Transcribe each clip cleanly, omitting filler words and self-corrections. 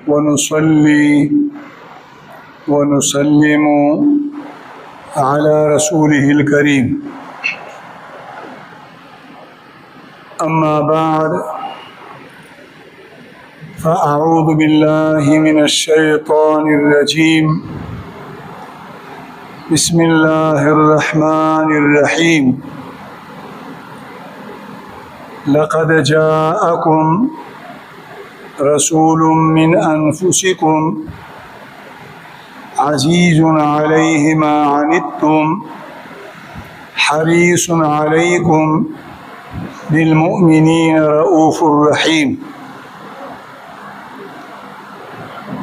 ونصلي ونسلم على رسوله الكريم. أما بعد، فأعوذ بالله من الشيطان الرجيم. بسم الله الرحمن الرحيم. لقد جاءكم رسول من أنفسكم عزيز عليه ما عنتم حريص عليكم بالمؤمنين رؤوف رحيم.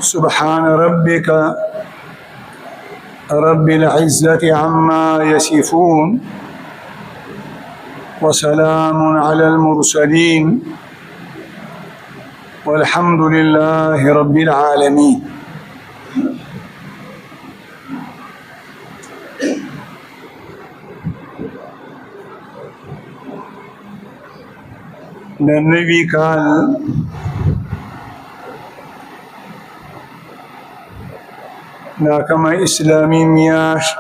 سبحان ربك رب العزة عما يصفون وسلام على المرسلين والحمد لله رب العالمين. نبی کال ناکم اسلامی میاشت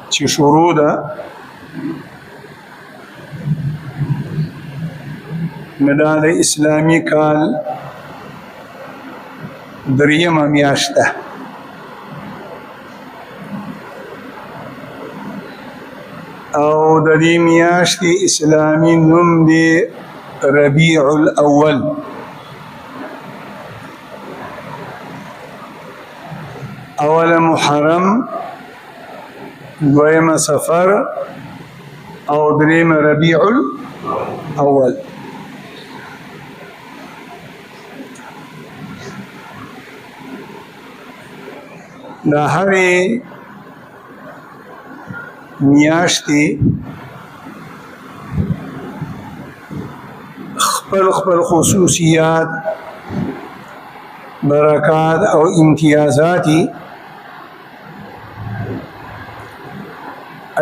چې شروع ده، ندا د اسلامی کال دریمه میاشت ده. او د دې میاشتې اسلامي نوم دی ربیع الاول. اول محرم، دویم سفر، او دریم ربیع الاول. دا هرې میاشتې خپل خپل خصوصیات، برکات او امتیازاتی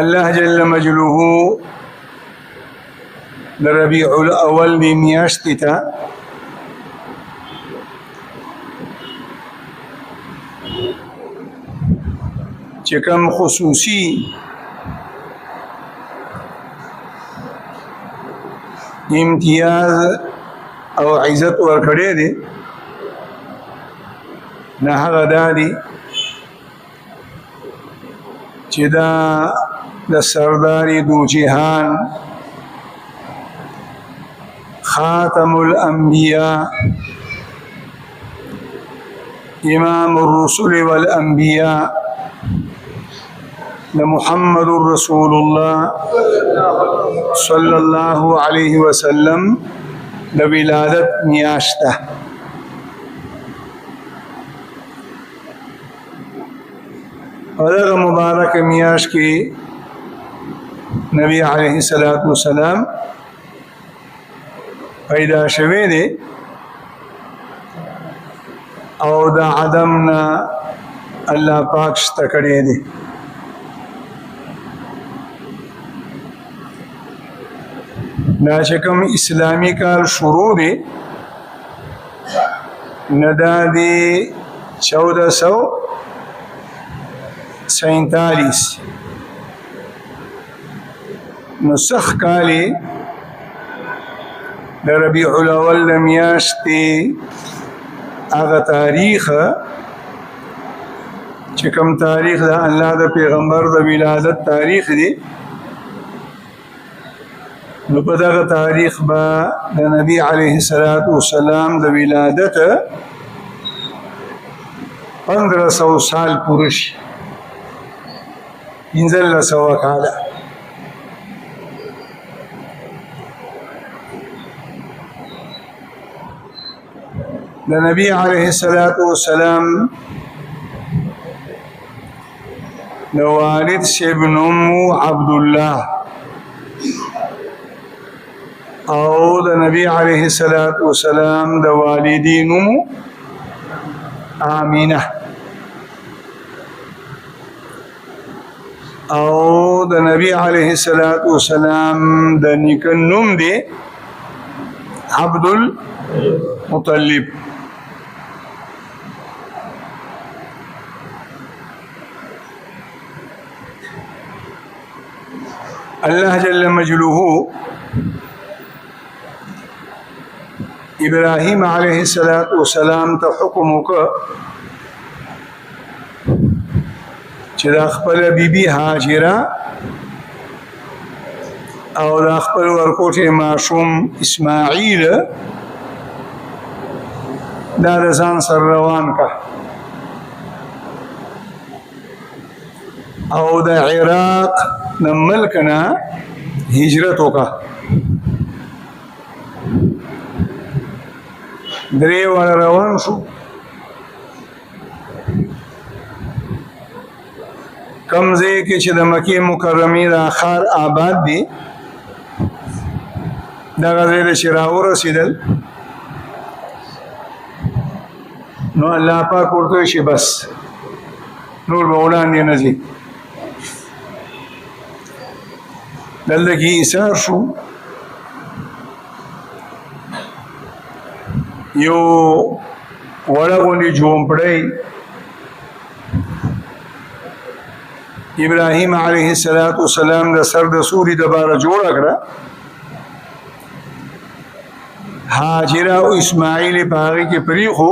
الله جل مجلوه د ربیع الاول دی میاشتې ته چې کوم خصوصي امتیاز او عزت ورکړی دی، نه هغه دا دی چې دا د سردار دو جهان خاتم الانبیاء امام الرسل والانبیاء محمد رسول الله صلی الله علیه وسلم د ولادت میاشت ده. په دغه مبارک میاشت کې نبی علیه الصلاة والسلام پیدا شوی دی او د عدم نه الله پاک شته کړی دی. دا چې کوم اسلامی کال شروع دی نه دا دی 1447 نو سخ کالی د ربیع الاول د میاشتې هغه تاریخ چې کوم تاریخ د الله د پیغمبر د ولادت تاریخ دی، نو په دغه تاریخ به د نبی علیه الصلاة والسلام د ولادت 1500 سال پوره شي، 1500 کاله. د نبی علیه الصلاة والسلام د والد صاحب نوم عبدالله او د نبی علیه الصلاة والسلام د والدی نوم آمینه. او د نبی علیه الصلاۃ والسلام د نیکه نوم دی عبد المطلب. الله جل مجلوه ابراهیم علیه السلام ته حکم وکړ چې د خپل بیبي هاجره او د خپل ورکوټي ماشوم اسماعیل دا د ځان سره روان کا او د عراق د ملک نه هجرت وکړه. درې واړه روان شو. کم ځای کې چې د مکې مکرمې دا ښار آباد دی دغه ځای ته چې راورسېدل نو الله پاک ورته وایي چې بس نور به وړاندې نه ځي. دلته کې ایثار شو. یو وړه غوندې جومپړی ابراهیم علیه السلام د سر د سوري د باره جوړه کړه. هاجره او اسماعیل په هغې کې پرېښو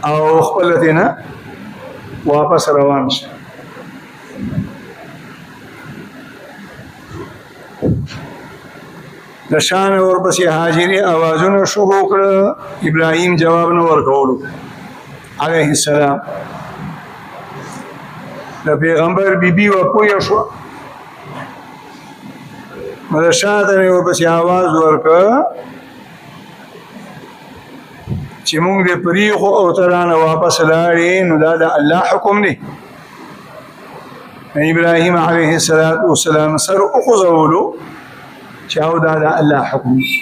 او خپله ترېنه واپس روان شو. د شانه ورپسې هاجرې اوازونه شروع کړه. ابراهیم جواب نه ورکولو علیه السلام. د پیغمبر بیبي وپویه شوه نو د شاته یې ورپسې آواز ورکړه چې موږ دې پرېښو او ته رانه واپس لاړې نو دا د الله حکم دی. ابراهیم علیه السلام سر وخوځولو چې او دا د الله حکم دی.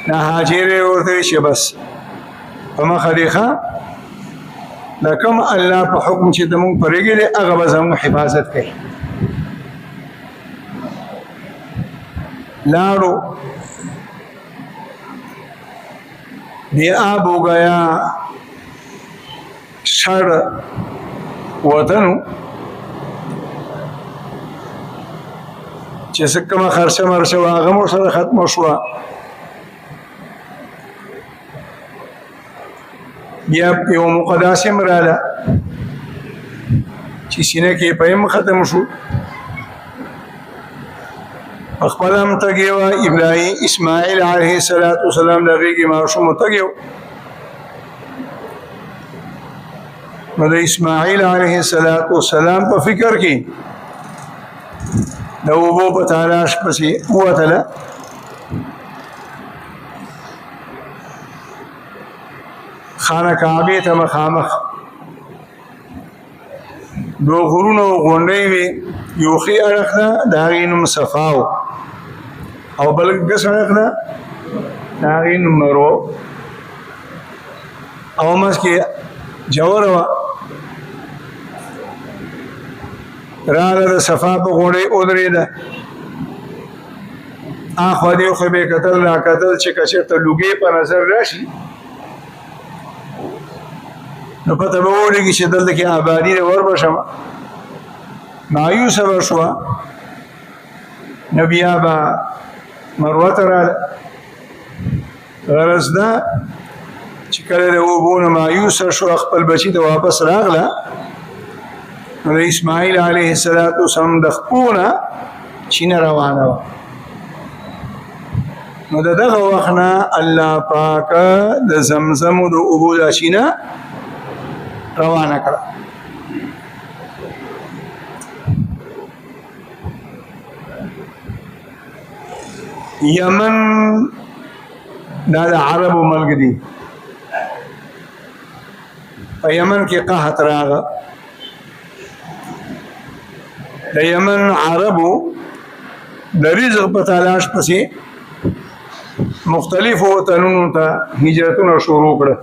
نه هاجرې ورته ویل چې بس په مخه دې ښه دا کوم الله په حکم چې ته موږ پرېږدې دی هغه به زموږ حفاظت کوي. لاړو بے آب ہو گیا شر وطنو چې څه کومه خرچه مرچه وه هغه مو سره ختمه شوه. بیا یو موقع داسې هم راله چې سینه کې په هم ختم شو. خپل هم تږی وه. ابراهیم اسماعیل علیه السلام د هغې کې ماشوم تږی و. نو د اسماعیل علیه السلام په فکر کې د اوبو په تالاش پسې ووتله. خانه کعبې ته مخامخ دو غرونه او غونډۍ وې. یو ښي اړخ ده د هغې نوم صفا و او بل ګس اړخ ده د هغې نوم مروه او منځ کې جوره وه. راله د صفا په غونډۍ ودرېده. اخوا دېخوا به یې کتل را کتل چې که چېرته لوګې په نظر راشي نو پته به ولګي چې دلته کې آبادي ده ور به شم. مایوسه به شوه. نو بیا به مروه ته راله. غرض دا چې کله د اوبو نه مایوسه شوه خپل بچي ته واپس راغله نو د اسماعیل علیه السلام د خپو نه چینه روانه وه. نو د دغه وخت نه الله پاک د زمزمو د اوبو دا چینه روانه کړه. یمن دا د عربو ملک دی. په یمن کې قحط راغه. د یمن عربو د رزق په تلاش پسې مختلفو وطنونو ته هجرتونه شروع کړه.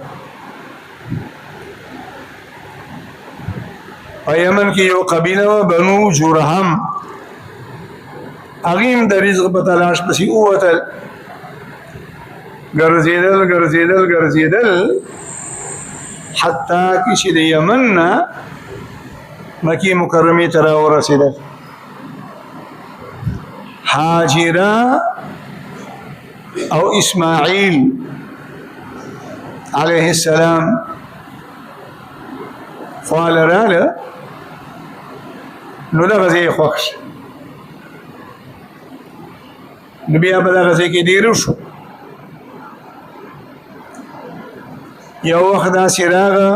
په یمن کې یو قبیله بنو جرهم، هغه د رزق په تلاش پسې ووتل، ګرځېدل حتی کې چې د یمن نه مکې مکرمې ته راورسېدل. هاجره او اسماعیل علیه السلام خواله راله، نو دغه ځای یې خوښ شو، نو بیا په دغه ځای کې ډېر شو. یو وخت داسې راغه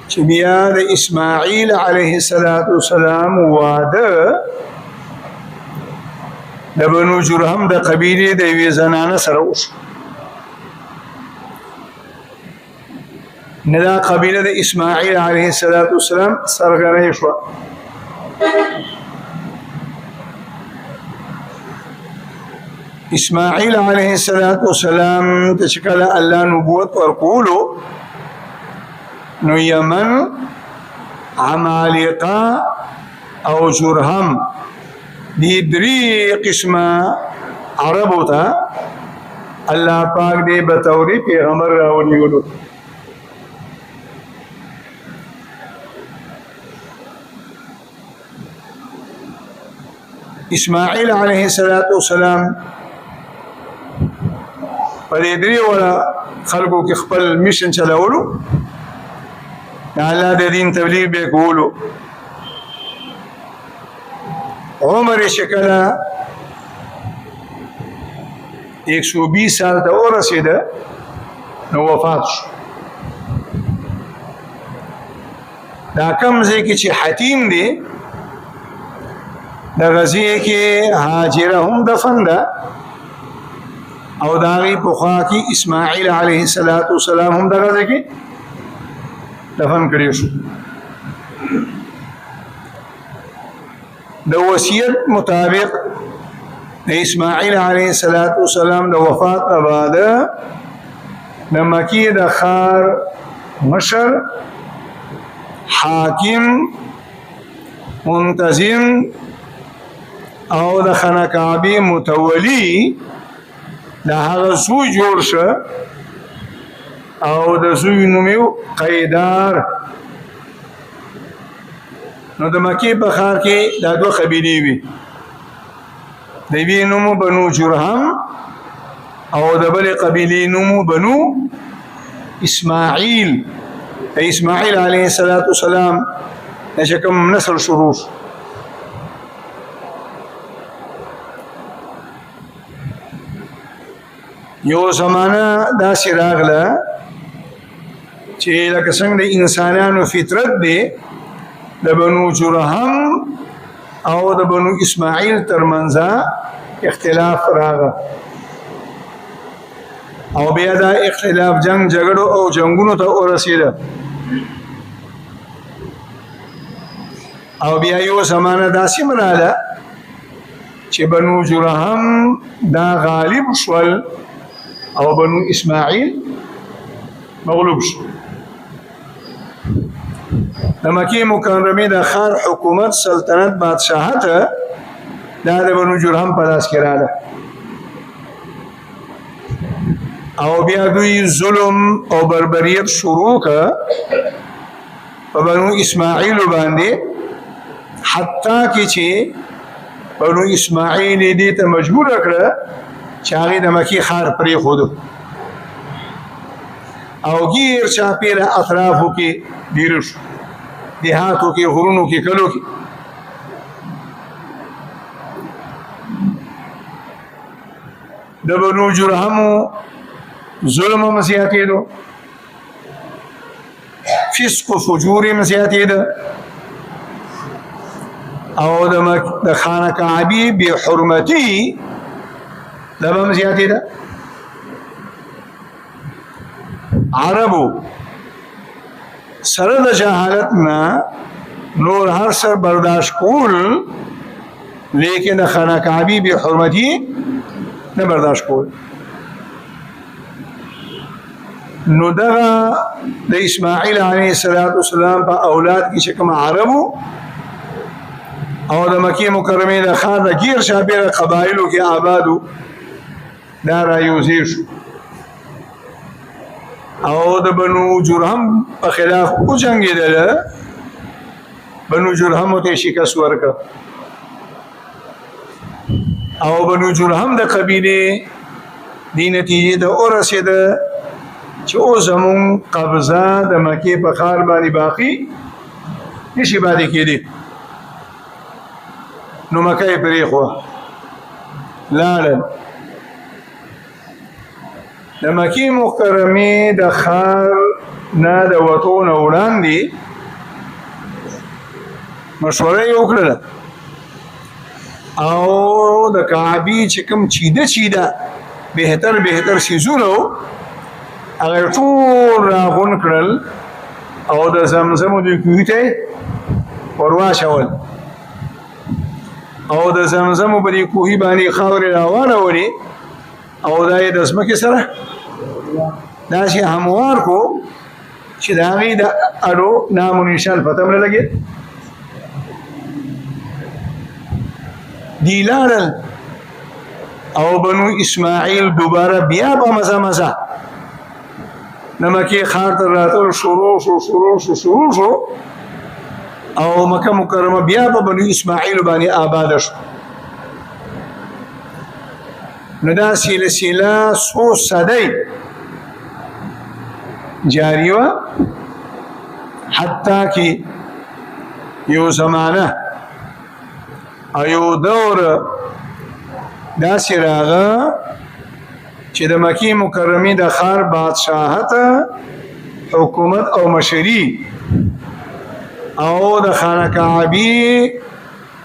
چې بیا د اسماعیل علیه السلام واده د بنو جرهم د قبیلې د یوې زنانه سره وشو. نه دا قبیله د اسماعیل علیه السلام سرګرۍ شوه. اسماعیل علیه السلام ته چې کله الله نبوت ورکولو، نو یمن، عمالقه او جرهم دی درې قسمه عربو ته الله پاک دې بطور پیغمبر راولېږلو. اسماعیل علیه السلام په دې درې وړه خلکو کې خپل میشن چلولو، د الله د دین تبلیغ به کولو. عمر یې چې کله 120 سال ته ورسېده، نو وفات شو. دا کوم ځای کې چې حتیم دی، دغه ځای کې هاجره هم دفن ده، او د هغې په خوا کې اسماعیل علیه السلام هم دغه ځای کې دفن کړی شو. د وصیت مطابق د اسماعیل علیه السلام د وفات نه بعد د مکې د ښار مشر، حاکم، منتظم او د خانه کعبې متولی د هغه زوی جوړ شه، او د زوی نوم یې قیدار. نو د مکې په ښار کې دا دوه قبیلې وي، د یوې نوم بنو جرهم او د بلې قبیلې نوم بنو اسماعیل. د اسماعیل علیه السلام د چې کوم نسل شروع شو. یو زمانه داسې راغله چې لکه څنګه د انسانانو فطرت دی، د بنو جرهم او د بنو اسماعیل ترمنځ اختلاف راغه، او بیا دا اختلاف جنگ جګړو او جنگونو ته ورسېده. او بیا یو زمانه داسې راغله چې بنو جرهم دا غالب شول او بنو اسماعیل مغلوب شو. د مکې مکرمې د ښار حکومت، سلطنت، بادشاهت دا د بنو جرهم په لاس کې راغله، او بیا دوی ظلم او بربریت شروع کړه په بنو اسماعیل باندې، حتی کې چې بنو اسماعیل دې ته مجبور کړه چې هغې د مکې ښار پرېښودو، او غیر چاپېره اطرافو کې ډېر شو، دیهاتو کې، غرونو کې، کلو کې. د بنو جرهمو ظلم هم زیاتېدو، فسق و فجور هم زیاتېده، او د خانه کعبې بې حرمتي دا به هم زیاتېده. عربو سره د جهالت نه نور هر څه برداشت کول، لیکن د خانه کعبې بې حرمتي نه برداشت کول. نو دغه د اسماعیل علیه السلام په اولاد کې چې کوم عربو او د مکې مکرمې د ښار د ګیر شابېره قبایلو کې آبادو دا رایوځې شو او د بنو جرهم په خلاف وجنګېدله بنو جرهمو ته شکست ورکړه او بنو جرهم د قبیلې دې نتیجې ته ورسېده چې اوس زموږ قبضه د مکې په ښار باندې باقي نشي پاتې کېدی نو مکه یې پرېښوه لاړل د مکې مکرمې د ښار نه د وتو نه وړاندې مشوره یې وکړله او د کعبې چې کوم چیده بهتر څیزونه هغه ټول راغون کړل او د زمزمو د کوهي ته ور واچول او د زمزمو په دې کوهي باندې خاورې راواړولې او دا یې د ځمکې سره داسې هموار کو چې د هغې د اډو نام و نشان پته هم نه لګېد دی لاړل او بنو اسماعیل دوباره بیا په مزه د مکې ښار ته راتلل شروع شو او مکه مکرمه بیا په بنو اسماعیل باندې آباده شو نو دا سلسله څو صدۍ جاری وه حتی کې یو زمانه او یو دور داسې راغه چې د مکې مکرمې د ښار بادشاهت حکومت او مشري او د خانه کعبې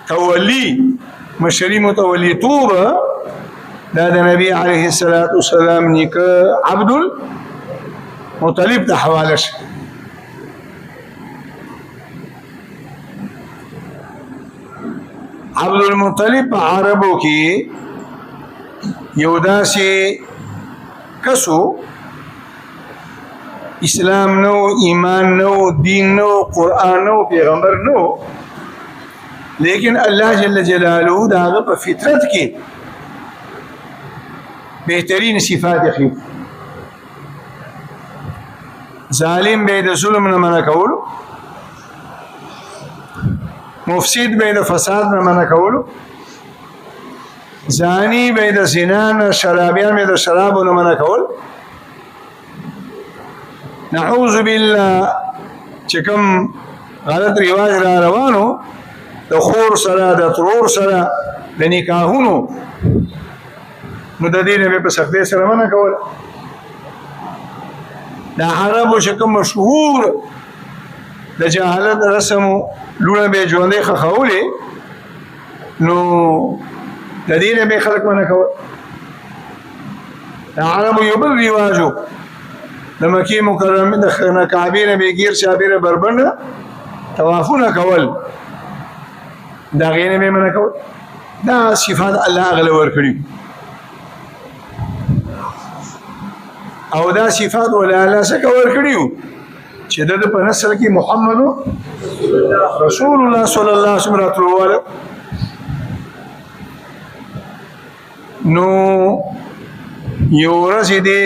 تولی مشري متولیتوب دا د نبی علیه السلام نیکه عبدالمطلب ته حواله شي عبدالمطلب په عربو کې یو داسې کسو اسلام نو ایمان نو دین نو قرآن نو پیغمبر نو لیکن الله جل جلاله دا هغه په فطرت کې بهترین صفات خو ظالم به د ظلم نه منع کول مفسد به د فساد نه منع کول زانی به د زنا نه شرابیان به د شراب نه منع کول نعوذ بالله چې کوم غلط رواج را روانو د خور سره د ترور سره د نکاحونو نو د دې نه په سختۍ سره منع کول د عربو چې کوم مشهور د جهالت رسمو لونه به ژوندۍ خښولې نو د دې نه به خلک منع کول د عربو یو بل رواجو د مکې مکرمې د خانه کعبې نه به ګیر چاپېره بربنډه طوافونه کول د هغې نه به منع کول دا صفات الله هغه له ورکړي او دا صفات ولې الله څخه ورکړي چې د په نسل کې محمد رسول الله صلی الله علیه وسلم راتلواله نو یو ورځ دې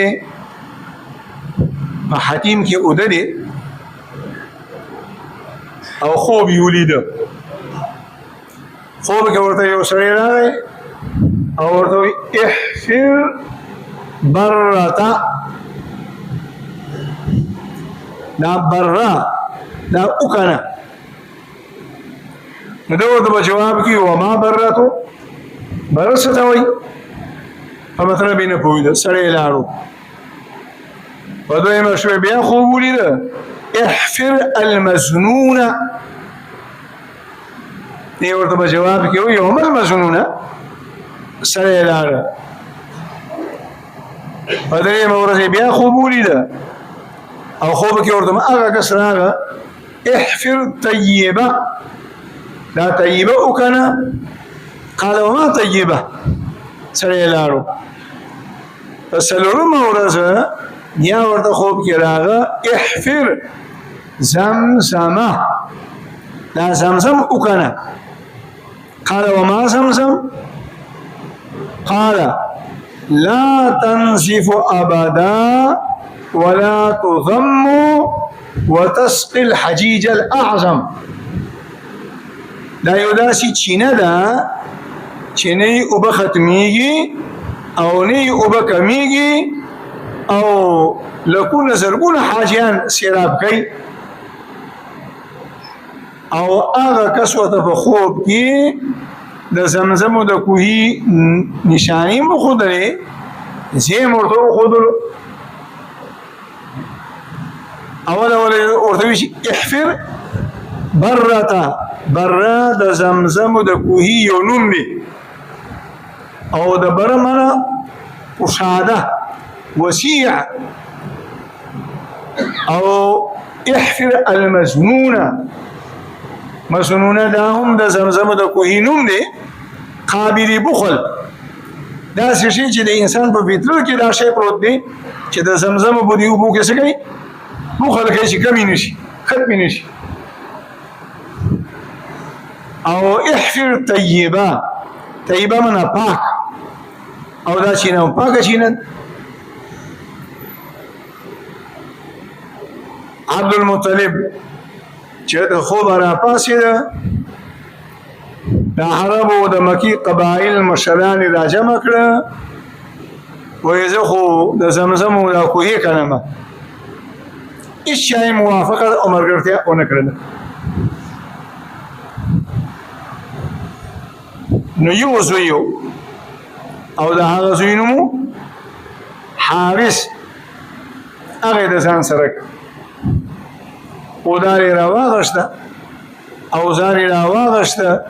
په حتیم کې ودرې او خوب یې ولیده خوب کې ورته یو سړی راغی او ورته وایي احفر برته دا بره دا وکنه نو ده ورته به جواب کې وما برتو بره څه ته وایي په مطلب یې نه پوهېده سړی یې لاړو په دویمه شپه بیا خوب ولیده احفر المزنونه دی ورته به جواب کې وایي وما المزنونه سړی یې لاړه په درېیمه ورځ بیا خوب ولیده او خوب کې ورته هغه کس راغه احفر طیبه دا طیبه وکنه قال وما طیبه سړی یې لاړو په څلورمه ورځ یا ورته خوب کې راغه احفر زمزمه دا زمزم وکنه قال وما زمزم قال لا تنزف أبدا ولا تضم وتسقي الحجيج الأعظم دا یو داسې چینه ده چې نه یې اوبه ختمیږي او نه یې اوبه کمیږي او لکونه زرګونه حاجیان سیراب کوي او هغه کس ورته په خوب کې د زمزم د کوهي نشانې وښودلې زه یې ورته وښودلو اول ورته وایي احفر بره د زمزم د کوهي یو نوم دی او د بره معنی کشاده وسیع او احفر المزنونه مسنونه دا هم د زمزم د کوهي نوم دی قابل بخل دا شی چې د انسان په فطرت کې دا شی پروت دی چې د زمزم په دی اوبو کې څه کوي بخل کوي چې کمی نشي ختم نشي او احفر طیبه منا پاک او دا چینه پاک چینه عبد المطلب چې د خوب را پاسېده د عربو د مکی قبایل مشران را جمع کړه وایي زه خو د زمزم او د کوهي کنم هېڅ شی موافقه او ملګرتیا ونه کړله نو یو زوی او د هغه زوی نوم حارث هغه د ځان سره وداري راواغشته او زاري راواغشته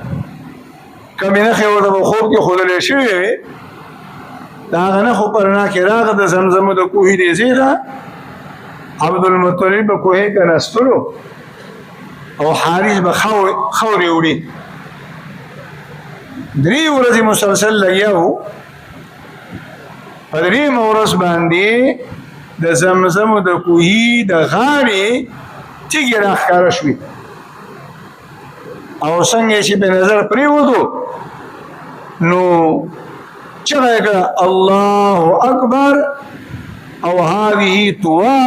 کمې نښې ورته په خوب کې ښودلی شوې وې د هغه نښو په رڼا کې راغه د زمزمو د کوهي دې ځای ته عبدالمطلب به کوهي ته نستلو او حارث به خاورې وړي 3 ورځې مسلسل لګیا و په 3 ورځ باندې د زمزمو د کوهي د غاړې تیږې راښکاره شوې او څنګه چې په نظر پرېوتو نو چغه یې کړه الله اکبر او هذه طوا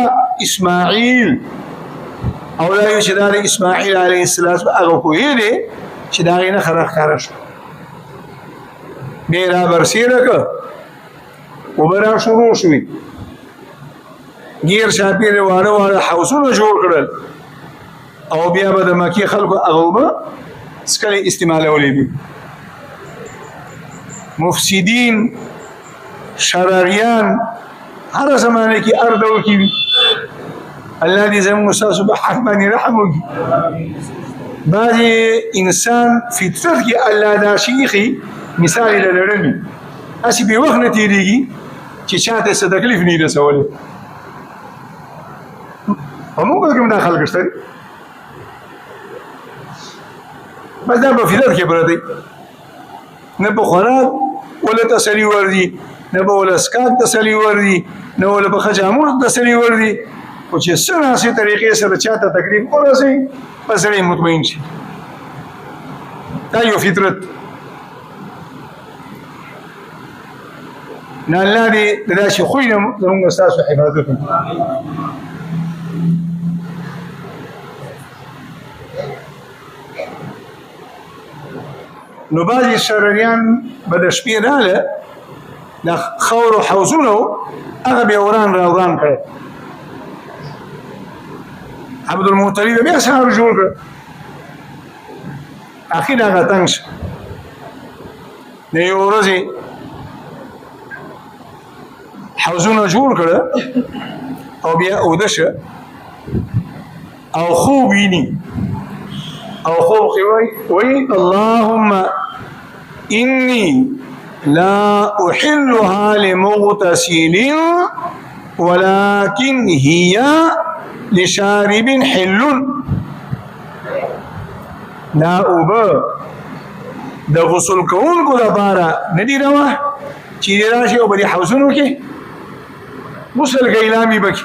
اسماعیل او دا یو چې دا د اسماعیل علیه السلام هغه کوهی دی چې د هغې نښه راښکاره شوه بیا یې را برسېره کړه اوبه را شروع شوې غیر چاپېره واړه حوضونه جوړ کړل او بیا به د مکې خلکو هغه اوبه څښلې استعمالولې دي مفسدین شراریان هر زمانه کې هر ډول کې وي الله دې زموږ ستاسو په حق باندې رحم وکړي بعضې انسان فطرت کې الله دا شي ایښي مثال یې لرلي هسې بې وخت نه تېرېږي چې چا ته څه تکلیف نه وي رسولی په موږ کې هم دا خلک شته دي بس دا په فطرت کې پرته دی نه په خوراک وله تسلي ورځي نه به وله څښاک تسلي ورځي نه وله په ښه جامو تسلي ورځي خو چې څه ناسې طریقې سره چا ته تکلیف ورسوي په سړی مطمئن شي دا یو فطرت نه الله دې د داسې خوی نه زموږ ستاسو حفاظت وکړي نو بعضې شرریان به د شپې راغله د خاورو حوضونه هغه بیا وران را وران کړی عبدالمطلب بیا سهار جوړ کړ اخر هغه تنګ شه د یو ورځې حوضونه جوړ کړه او بیا اوده شه او خوب ویني او خوب کې وایي اللهم إني لا أحلها لمغتسل ولكن هي لشارب حل دا اوبه د غسل کوونکو لپاره نه دي روا چې راشي او په دې حوضونو کې غسل کوي لامی بکی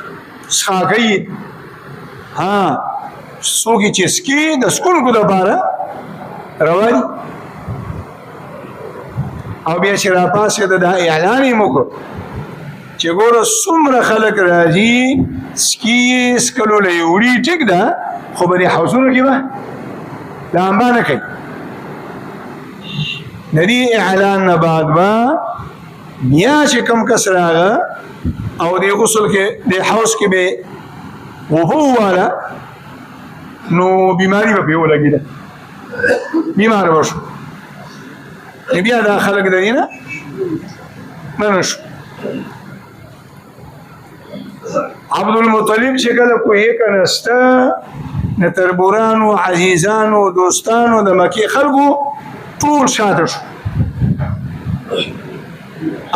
څښاک کوي ها څوک یې چې سکي د سکونکو دپاره روا دي او بیا چې راپاسېده دا اعلان یې مو کړ چې ګوره څومره خلک راځي سکي یې څکلو له یې وړي ټیک ده خو په دې حوضونو کې به لامبا نه کوي د دې اعلان نه بعد به بیا چې کوم کس راغه او د غسل کې د حوض کې به اوبه وواله نو بیماري به پرې ولګېده بیمار به شو بیا دا خلک د دې نه منع شو عبدالمطلب چې کله کوهې که نسته د تربورانو عزیزانو دوستانو د مکې خلکو ټول شاته شو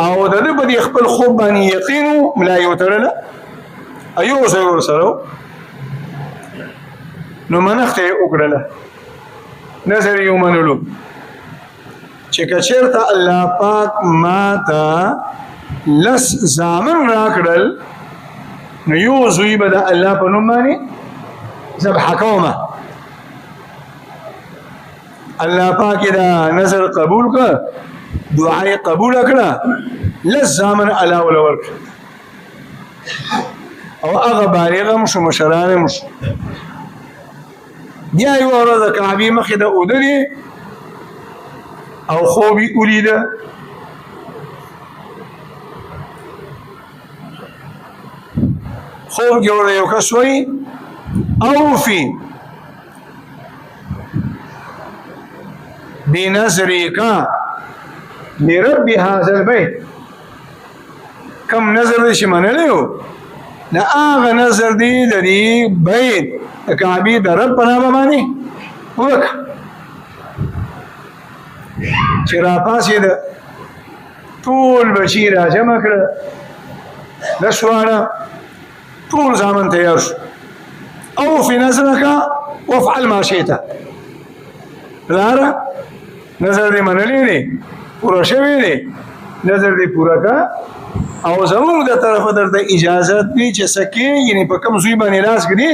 او د ده په دې خپل خوب باندې یقین و ملا یې وتړله ایو ځای ورسره نو منښته یې وکړله نظر یې ومنلو چې که چېرته الله پاک ما ته لس زامن راکړل نو یو زوی به د الله په نوم باندې ذبح کومه الله پاک دا نظر قبول کړ دعا یې قبول کړه لس زامن الله وله ورکړه او هغه بالغ هم شو مشران هم شو بیا یوه ورځ د کعبې مخې ته ودرې او خوب یې ولیده خوب کې ورته یو کس وایي اوفي بنظرك لرب هذا البيت کم نظر دې چې منلی و د هغه نظر دی د دې بیت د کعبې د رب په نامه باندې وکړه چې راپاڅېده ټول بچي راجمع کړه لس واړه ټول زامن تیار شو اوفي نظرك وافعل ما شئت لاره نظر دې منلی دی پوره شوی دی نظر دې پوره کا او زموږ د طرفه درته اجازت دی چې څه کېږي په کوم زوی باندې لاس ږدي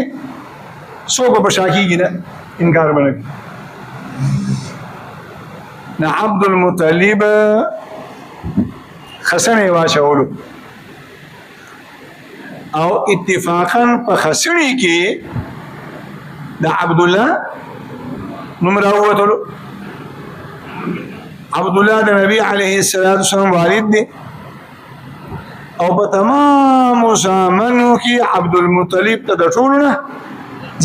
څوک به په شا کېږي نه انکار به نه کوي د عبدالمطلب خسنه یې واچولو او اتفاقا په خسنې کې د عبدالله نوم راووتلو عبدالله د نبی علیه السلام والد دی او په تمامو زامنو کې عبدالمطلب ته د ټولو نه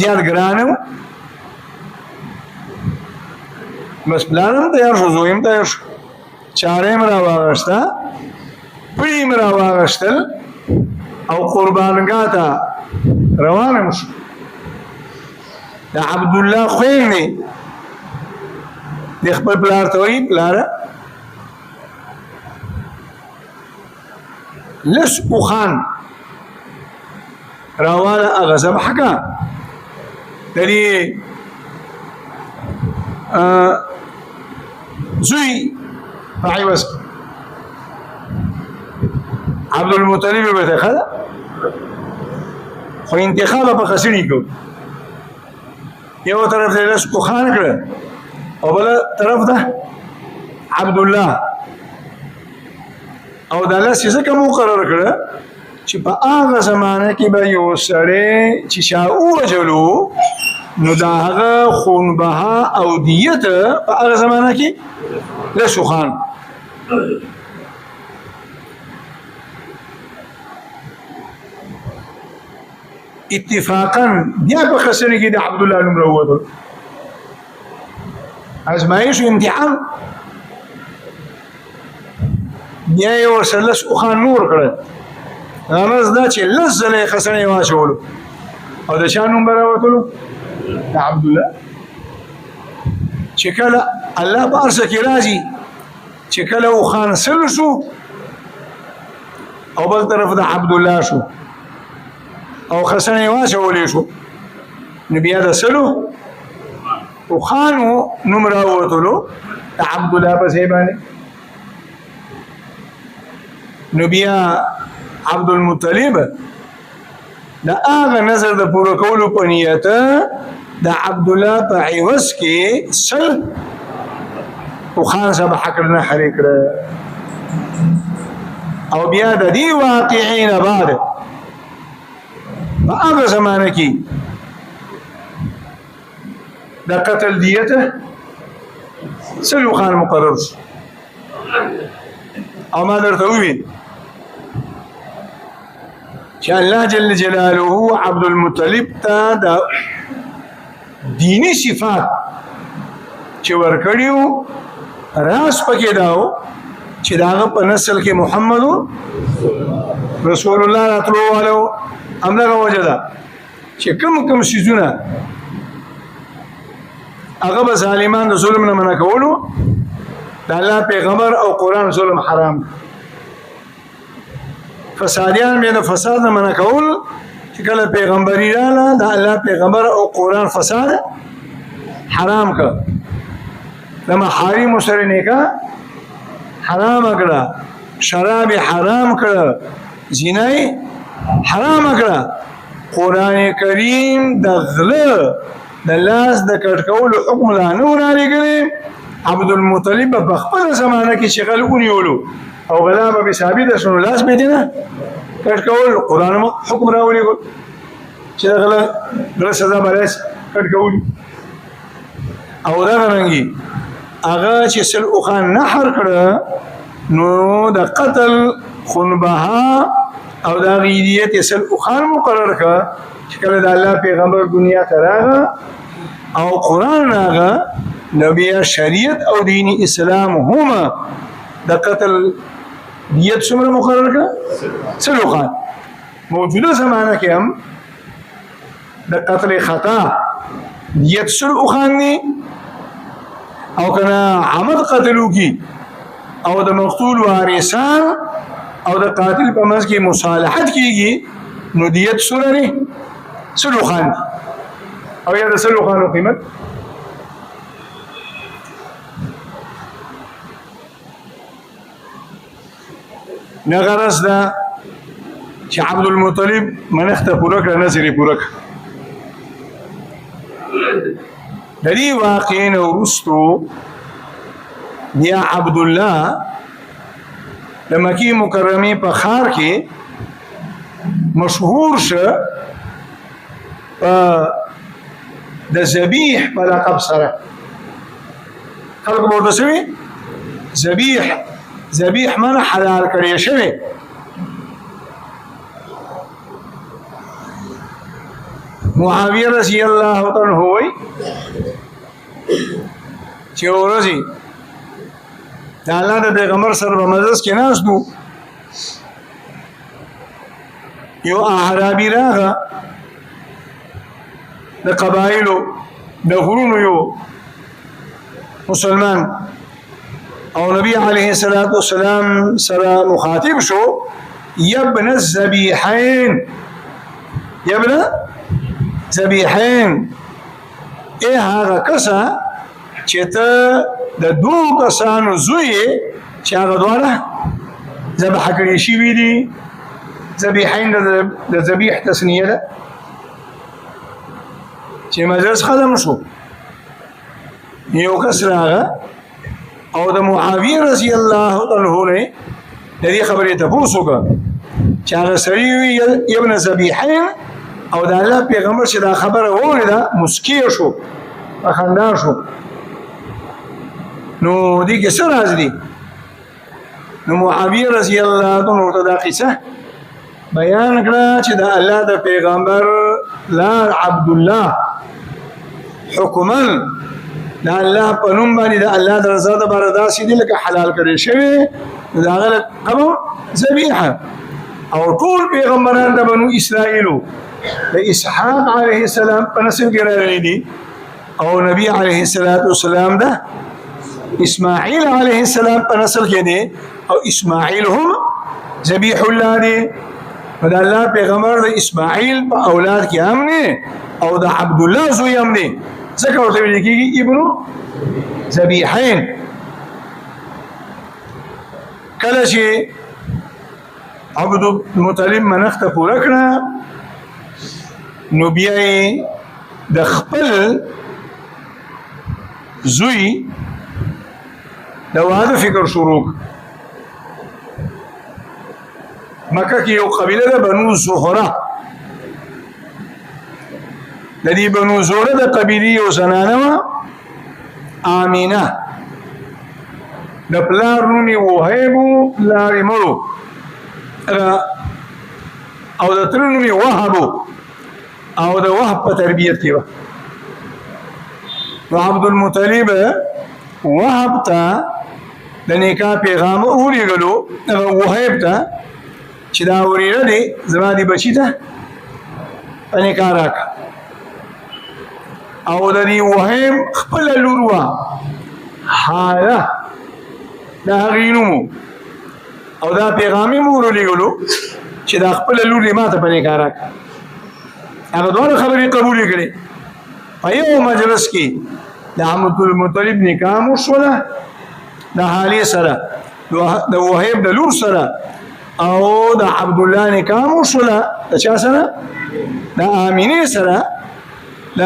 زیات ګران و بس پلار هم تیار شو زوی هم تیار شو چاره هم راواغشته پړي هم راواغشتل او قربانګاه ته روان هم شو د عبدالله خویندې د خپل پلار ته وایي پلاره لس اوښان راواله هغه ذبح کړه د دې زوی په عوض عبدالمطلب به ته ښه ده خو انتخاب په خسنې کو یو طرف ته لس اوښان کړه او بل طرف ته عبدالله او دا لس ځکه مقرر کړه چې په هغه زمانه کې به یو سړی چې چا ووژلو نو د هغه خونبها او دیت په هغه زمانه کې لس اوښان اتفاقا بیا په خسنې کې د عبدالله نوم راووتلو ازمایش و امتحان بیا یې ورسره لس اوښان نور کړل غرض دا چې لس ځله یې خسنې واچولو او د چا نوم به راوتلو د عبدالله چې کله الله په هر څه کې راځي چې کله اوښان سل شو او بل طرف د عبدالله شو او خسنې واچولې شو نو بیا د سلو اوښانو نوم راووتلو د عبدالله په ځای باندې نو بیا عبد المطلب دا هغه نظر د پوره کولو په نیت د عبد الله په عوض کې سل او خان صاحب حق نه حرې کړ او بیا د دې واقعین بعد په هغه زمانه کې د قتل دیته سلو خان مقرر شو او ما درته وویل چې الله جل جلاله عبد المطلب ته د دینی صفات چې ورکړیو راز پکې داو چې داغه په نسل کې محمد رسول الله راتلو والو همدغه وجه ده چې کوم شیزونه هغه به ظالمان د ظلم نه منع کولو د الله پیغمبر او قرآن ظلم حرام فسادیان به د فساد نه منع کول چې کله پیغمبري رااله د الله پیغمبر او قرآن فساد حرام کړ د محارم سره نکاح حرام کړه شراب حرام کړه زنا حرام کړه قرآن کریم د غله د لاس د کټکولو حکم لا نه ورغلی عبد المطلب په خپل زمانه کې شغل ونیولو او غلا به ثابت شنو لاس به دینه کټکول قرآن حکم راولي چې غلا سزا برس کټکول او دا رنګي هغه چې سل خان نحر کړه نو د قتل خنبها او دا غیدیت سل خان مقرر کړه چې کله د الله پیغمبر دنیا ته راغی او قرآن راغی نبی شریعت او دین اسلام هما د قتل دیت څومره مقرر کړه سلو خان موجوده زمانه کې هم د قتل خطا دیت سلو خان نه او کنا عمد قتلو کی او د مقتول وارثان او د قاتل په منځ کې مصالحت کیږي نو دیت سره نه سلو خان او یا د سلو خانو قیمت نغرس دا چې عبد المطلب منخته پوره کړه نظر پوره کړه د دې واقعین ورستو بیا عبد الله د مکی مکرمه په خار کې مشهور شه د ذبیح په لقب سره خلق ورته شوی ذبیح معنی حلال کړی شوی معاویه رضی الله عنه وی چې ورځي د الله د پیغمبر سره په مجلس کې ناستو یو اعرابي راغی د قبایلو د غرونو یو مسلمان او نبی علیه الصلاة والسلام سره مخاطب شو یبن الذبیحین ای هغه کسه چې ته د دوه کسانو زوی چې هغه دواړه ذبح کړي شوي دي ذبیحین د ذبیح تسنیه ده چې مجلس ختم شو یو کس راغه او د معاویه رضی الله عنه نه د دې خبرې تپوس وکړه چې هغه سړی وي ابن ذبیحین او د الله پیغمبر چې دا خبره واورېده مسکی شو په خندا شو نو دې کې څه راز دي نو معاویه رضی الله عنه ته دا قصه بیان کړه چې د الله د پیغمبر لا عبد الله حکما د الله په نوم باندې د الله د رضا د بار داسې دي لکه حلال کړي شوی دا غلط قبو ذبیحه او ټول پیغمبران د بنو اسرائیلو د اسحاق علیه السلام په نسل کې راغلي دي او نبی علیه السلام ده اسماعیل علیه السلام په نسل کې دي او اسماعیل هم ذبیح الله دي د الله پیغمبر د اسماعیل په اولاد کې هم نه او د عبد الله زوی هم نه ځکه ورته ویل کېږي ابن ذبیحین. کله چې عبد المطلب منښت پوره کړه نو بیا یې د خپل زوی د واده فکر شروع مکه کې یو قبیله ده بنو زهره د دې بنو زهره د قبیلې یو زنانه وه آمینه د پلار نوم یې وهیب و پلار یې مړ او د تره نوم یې وهب او د وهب په تربیت کې وه نو عبدالمطلب وهب ته د نکاح پیغام ورېږلو هغه وهیب ته چې دا ورېره دی زما دې بچي ته په نکاح راکړه او د دې وهیب خپله لور وه حاله د هغې نوم او دا پیغام یې مو ورولېږلو چې دا خپله لور دې ما ته په نکاح راکړه هغه دواړه خبرې قبولې کړې په یو مجلس کې د عبدالمطلب نکاح هم وشوله د حالې سره د وهیب د لور سره او د عبدالله نکاح هم وشوله د چا سره د آمینې سره د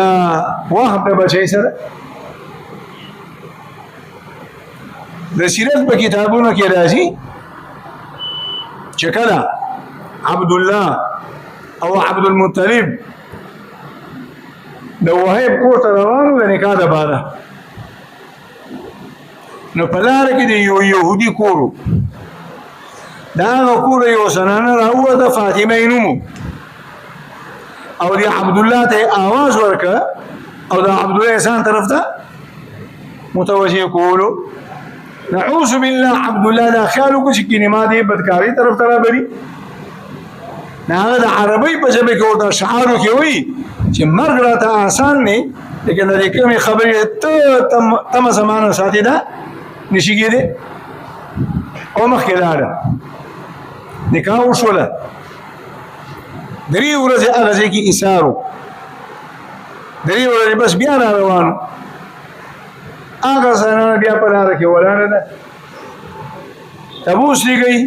وهب د بچی سره د سیرت په کتابونو کې راځي چې کله عبدالله او عبدالمطلب د وهیب کور ته روان د نکاح دپاره نو په لاره کې د یو یهودي کور د هغه کور یو زنانه راووته فاطمه یې نوم او د عبدالله ته یې آواز ورکړه او د عبدالله احسان طرف ته متوجه کولو نعوذ بالله عبدالله دا خیال وکړو چې کلمات یې بدکارۍ طرف ته رابري نه هغه د عربۍ په ژبه کې ورته اشعارو کې وایي چې مرګ راته آسان دی لیکن د دې کومې خبرې ته تمه زمانه ساتي دا نشي کېدی او مخکې لاړه نکاح وشوله 3 ورځې هغه ځای کې ایثار و 3 ورځې بس بیا را روان هغه زنانه بیا په لاره کې ولاړه ده تبوس لګوي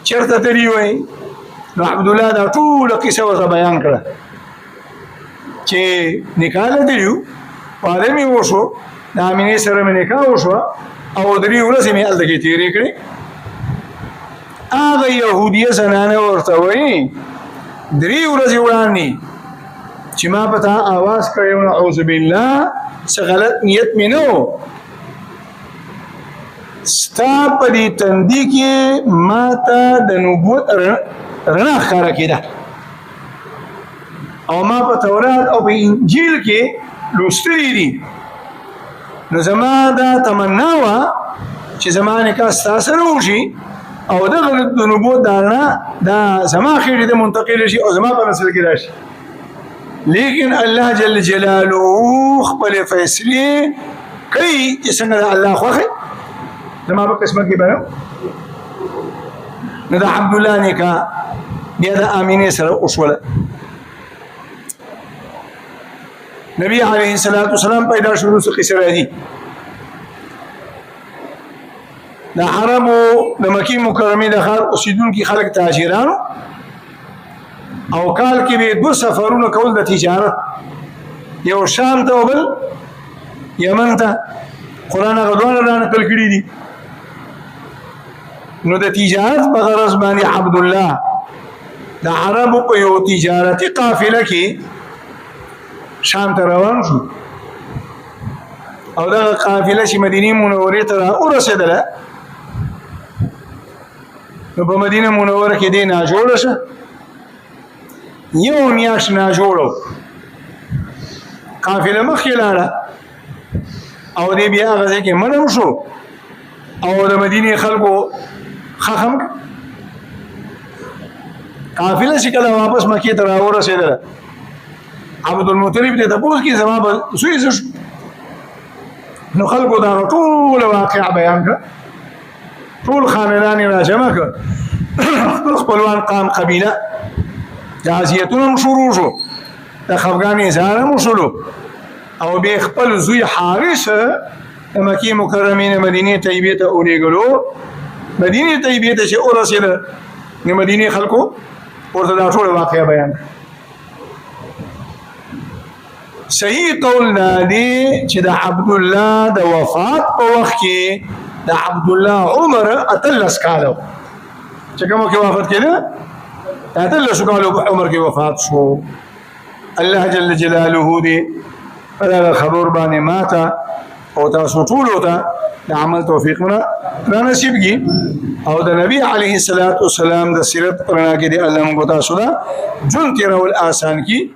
چېرته تللي وایي نو عبدالله دا ټوله قصه ورته بیان کړه چې نکاح له تللي واده مې وشو د آمینې سره مې نکاح وشوه او 3 ورځې مې هلته کې تېرې کړې هغه یهودیه زنانه ورته وایي 3 ورځې وړاندې چې ما په تا آواز کړی و نعوذ بالله څه غلط نیت مې نه و ستا په دې تندي کې ما ته د نبوت رڼا ښکاره کېده او ما په تورات او په انجیل کې لوستلي دي نو زما دا تمنا وه چې زما نکاح ستا سره وشي او دغه د نبوت دا رڼا دا زما خېټې ته منتقل شي او زما په نسل کې راشي لیکن الله جل جلاله خپل فیصلې کوي چې څنګه د الله خوښه زما په قسمت کې به نو د عبدالله نکاح بیا د آمینې سره وشوله نبی علیه السلام پیدا شروع څه قصه راځي د عربو د مکې مکرمې د ښار اوسېدونکي خلک تاجرانو او کال کې به 2 سفرونه کول د تجارت یو شام ته او بل یمن ته قرآن هغه دواړه رانقل کړي دي نو د تجارت په غرض باندې عبدالله د عربو په یو تجارتي قافله کې شام ته روان شو او دغه قافله چې مدینې منورې ته ورسېدله نو په مدینه منوره کې دې ناجوړه شه یو میاشت ناجوړه قافله مخکې لاړه او دې بیا هغه ځای کې منم شو او د مدینې خلکو خخم قافله چې کله واپس مکې ته راورسېدله عبدالمطلب ته تپوس کې زما به زوی زه شو نو خلکو دا ټوله واقعه بیان کړه ټول خاندان یې راجمع کړ خپل خپلوان قام قبیله تعزیتونه هم شروع شو د خفګان اظهار هم وشولو او بیا خپل زوی حارث د مکې مکرمې نه مدینې طیبې ته ولېږلو مدینې طیبې ته چې ورسېده د مدینه خلکو ورته دا ټول واقعه بیان. صحیح قول نادي چې د عبد الله د وفات په وخت کې د عبد الله عمر اتلس کالو چې کوم کې وفات کړه اتلس کالو په عمر کې وفات شو. الله جل جلاله دې هغه خبر باندې ماته او تاسو ټول ته د عمل توفیق را نصیب کی او د نبی علیه الصلاۃ والسلام د سیرت رڼا کې دې الله موږ تاسو ته جون تیرول آسان کی.